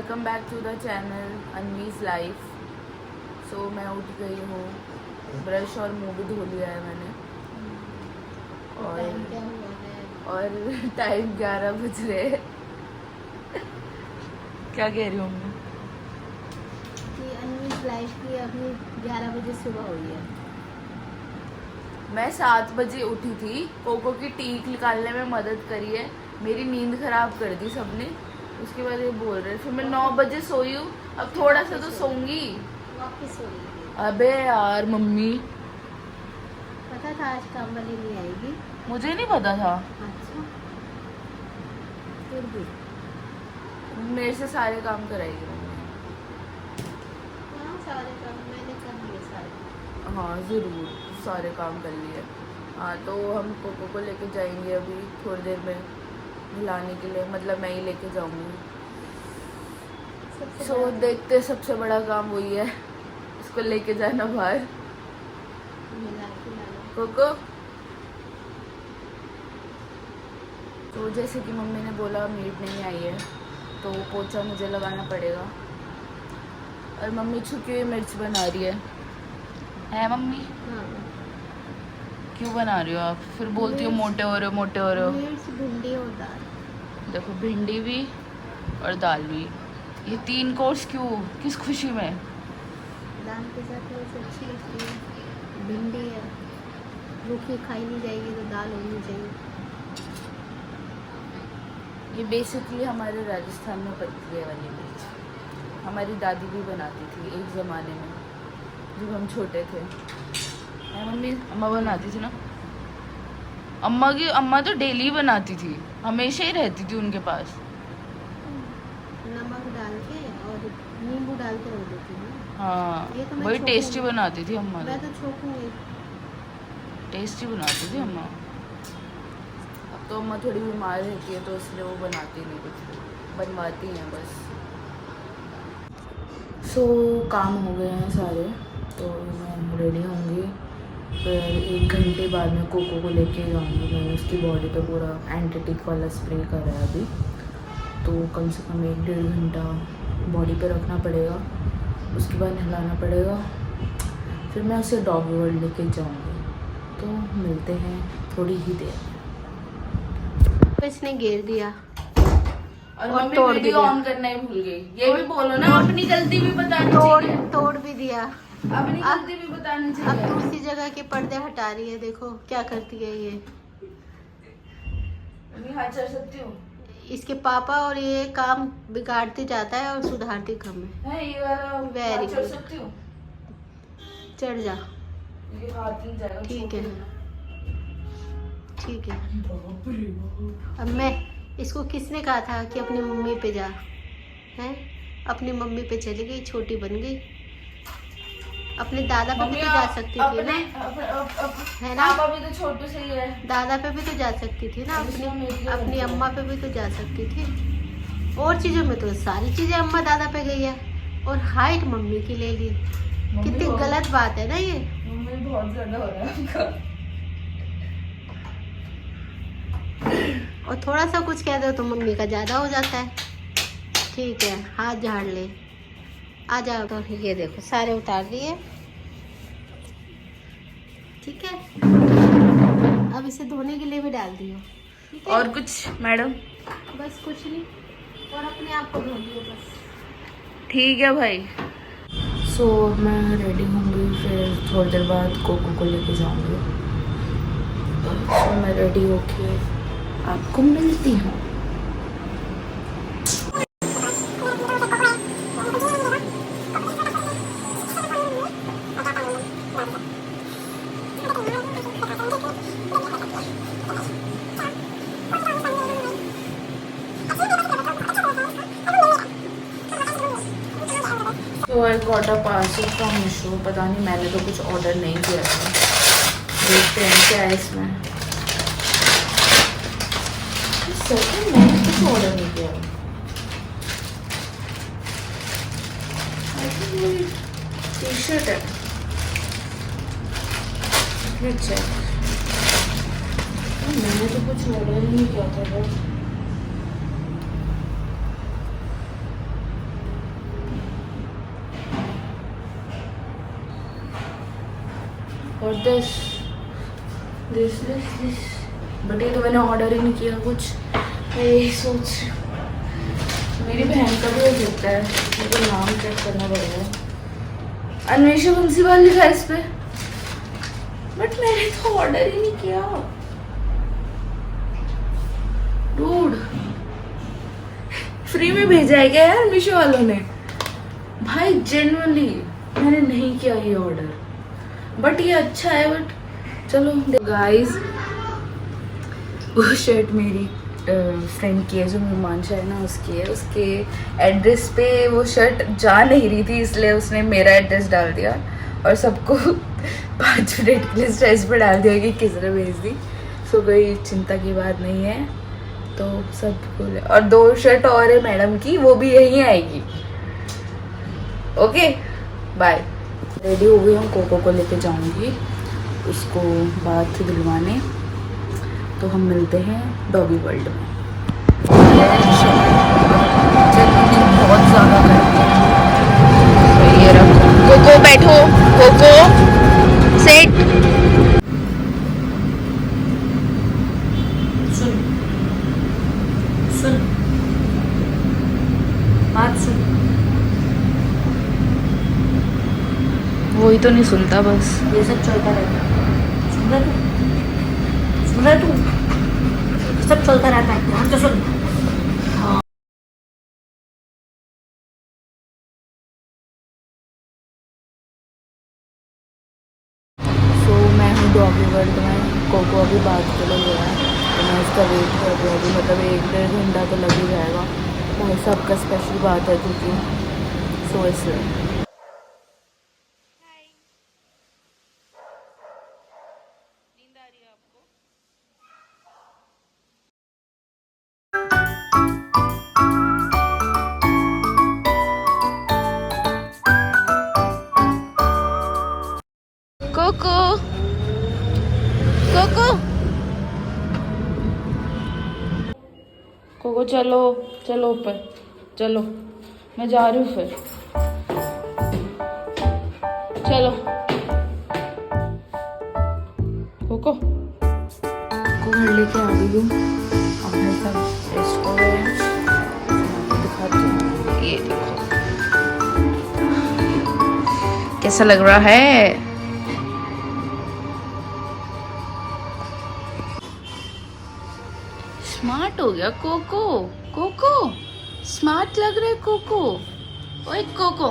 Welcome back to the channel Anvi's life. So मैं उठ गई हूँ, ब्रश और मुंह भी धो लिया है मैंने। और टाइम 11 बज रहे हैं। क्या कह रही हूँ मैं कि अनवीज लाइफ की अभी 11 बजे सुबह हुई है। मैं 7 बजे उठी थी। कोको की टीक निकालने में मदद करी है। मेरी नींद खराब कर दी सबने। उसके बाद ये बोल रहे, फिर मैं 9 बजे सोई हूँ। अब थोड़ा सा तो सोऊंगी। वापस सो रही। अबे यार मम्मी, पता था आज काम वाली नहीं आएगी। मुझे नहीं पता था। अच्छा, फिर भी मेरे से सारे काम कराएगी मम्मी। हाँ, सारे काम मैंने कर लिए सारे। हाँ ज़रूर, सारे काम कर लिए। हाँ तो हम कोको को लेके जाएंगे अभी थोड़ी देर में नहलाने के लिए, मतलब मैं ही लेके जाऊंगी। सबसे सो बड़ा देखते, सबसे बड़ा काम वही है, इसको लेके जाना बाहर। मिला के लाना। कोको, तो जैसे कि मम्मी ने बोला मीट नहीं आई है तो पोछा मुझे लगाना पड़ेगा। और मम्मी छुपी हुई मिर्च बना रही है मम्मी? हाँ, क्यों बना रही हो आप? फिर बोलती हो मोटे हो रहे हो, मोटे हो रहे हो। मिर्च, भिंडी और दाल। देखो, भिंडी भी और दाल भी, ये 3 कोर्स क्यों, किस खुशी में? दाल के साथ वैसे अच्छी लगती है। भिंडी है, रूखी खाई नहीं जाएगी तो दाल होनी चाहिए। ये बेसिकली हमारे राजस्थान में पकती है वाली मिर्च। हमारी दादी भी बनाती थी एक ज़माने में, जब हम छोटे थे। है मम्मी? अम्मा बनाती थी ना। अम्मा तो डेली बनाती थी, हमेशा ही रहती थी उनके पास। नमक डाल के और नींबू डाल के रख देती हूँ। हाँ, ये तो मैं बड़ी छोकूंगी। टेस्टी बनाती थी अम्मा। मैं तो छोकूंगी। टेस्टी बनाती थी अम्मा। अब तो अम्मा थोड़ी बीमार रहती है तो इसलिए वो बनाती नहीं कुछ, बनवाती हैं बस। सो काम हो गए हैं सारे, तो मैं रेडी होंगी। फिर 1 घंटे बाद मैं कोको को लेके जाऊँगी। मैंने उसकी बॉडी पे पूरा एंटीटिक वाला स्प्रे करा है अभी, तो कम से कम 1-1.5 घंटा बॉडी पे रखना पड़ेगा। उसके बाद नहलाना पड़ेगा, फिर मैं उसे डॉग वर्ल्ड लेके जाऊँगी। तो मिलते हैं थोड़ी ही देर में। इसने घेर दिया और और मम्मी तोड़ वीडियो दिया। ऑन करना ही भूल गई। ये भी बोलो ना, अपनी गलती भी बतानी चाहिए। तोड़ भी दिया। अपनी गलती भी बतानी अब चाहिए। दूसरी जगह के पर्दे हटा रही है। देखो क्या करती है ये। मम्मी हाथ चढ़ सकती हूँ? इसके पापा और ये काम बिगाड़ते जाता है और सुधारती कम है। है ये वाला Very हाथ चढ़ good. सकती हूँ? चढ़ जा। ये हाथ नहीं जाएगा। ठीक है, ठीक है। बाप रे बाप। अब मैं इसको किसने कहा था कि अपनी मम्मी पे जा, है? अपनी मम्मी पे चली गई, छोटी बन गई। अपने दादा पे भी तो जा सकती थी ना, है ना? पापा भी तो छोटू से ही है। दादा पे भी तो जा सकती थी ना, अपनी अम्मा पे भी तो जा सकती थी। और चीजों में तो सारी चीजें अम्मा दादा पे गई है, और हाइट मम्मी की ले ली। कितनी गलत बात है ना ये। मम्मी बहुत ज्यादा हो रहा है उनका। और थोड़ा सा कुछ कह दो तो मम्मी का ज्यादा हो जाता है। ठीक है, हाथ झाड़ ले, आ जाओ। तो ये देखो सारे उतार दिए। ठीक है, अब इसे धोने के लिए भी डाल दियो। ठीक है? और कुछ मैडम? बस कुछ नहीं, और अपने आप को धो लियो बस। ठीक है भाई। सो मैं रेडी होंगी, फिर थोड़ी देर बाद कोको को लेके जाऊंगी। तो मैं रेडी होके आपको मिलती हूँ। तो I got a parcel from Meesho. पता नहीं, मैंने तो कुछ ऑर्डर नहीं किया था। देखते हैं क्या है इसमें। सच में मैंने कुछ ऑर्डर नहीं किया। टी शर्ट है। चेक, मैंने तो कुछ ऑर्डर नहीं किया था। और दिस बट ये तो मैंने ऑर्डर ही नहीं किया कुछ। मैं यही सोच रही हूँ, मेरी बहन का भी हो सकता है, मुझे नाम चेक करना पड़ेगा। अन्वेषा बंसीवाल लिखा है इस पे, बट मैंने तो ऑर्डर ही नहीं किया। डूड, फ्री में भेजा है क्या यार मीशो वालों ने? भाई जेन्युइनली मैंने नहीं किया ये ऑर्डर, बट ये अच्छा है। बट चलो गाइस, वो शर्ट मेरी फ्रेंड की है जो मेहमानशा है ना, उसकी है। उसके एड्रेस पे वो शर्ट जा नहीं रही थी, इसलिए उसने मेरा एड्रेस डाल दिया और सबको 5 मिनट के लिए स्ट्रेस पे डाल दिया कि किसने भेज दी। सो कोई चिंता की बात नहीं है, तो सब cool है। और 2 शर्ट और है मैडम की, वो भी यहीं आएगी। Okay bye. रेडी हो गई हूँ, कोको को लेके जाऊँगी उसको बाथ दिलवाने, तो हम मिलते हैं डॉगी वर्ल्ड में। बहुत ज़्यादा करते हैं। ये रखो कोको, बैठो कोको, सेट। सुन सुन बात सुन। वही तो नहीं सुनता, बस ये सब चलता रहता है। सुन रहा तू सब चलता रहता है, ध्यान से सुन। सो मैं हूँ डॉगी वर्ल्ड में। कोको अभी बात के लिए गया है, तो मैं उसका वेट कर रही हूँ अभी, मतलब 1-1.5 घंटा तो लग ही जाएगा। भाई साहब का स्पेशल बात है क्योंकि, सो इसलिए कोको कोको कोको चलो चलो ऊपर चलो, मैं जा रही हूँ फिर। चलो कोको को घर लेके आ गई हूँ। अब मैं सब रेस्टोरेंट दिखाती हूँ। ये देखो कैसा लग रहा है। स्मार्ट हो गया कोको। कोको स्मार्ट लग रहा है कोको। ओए कोको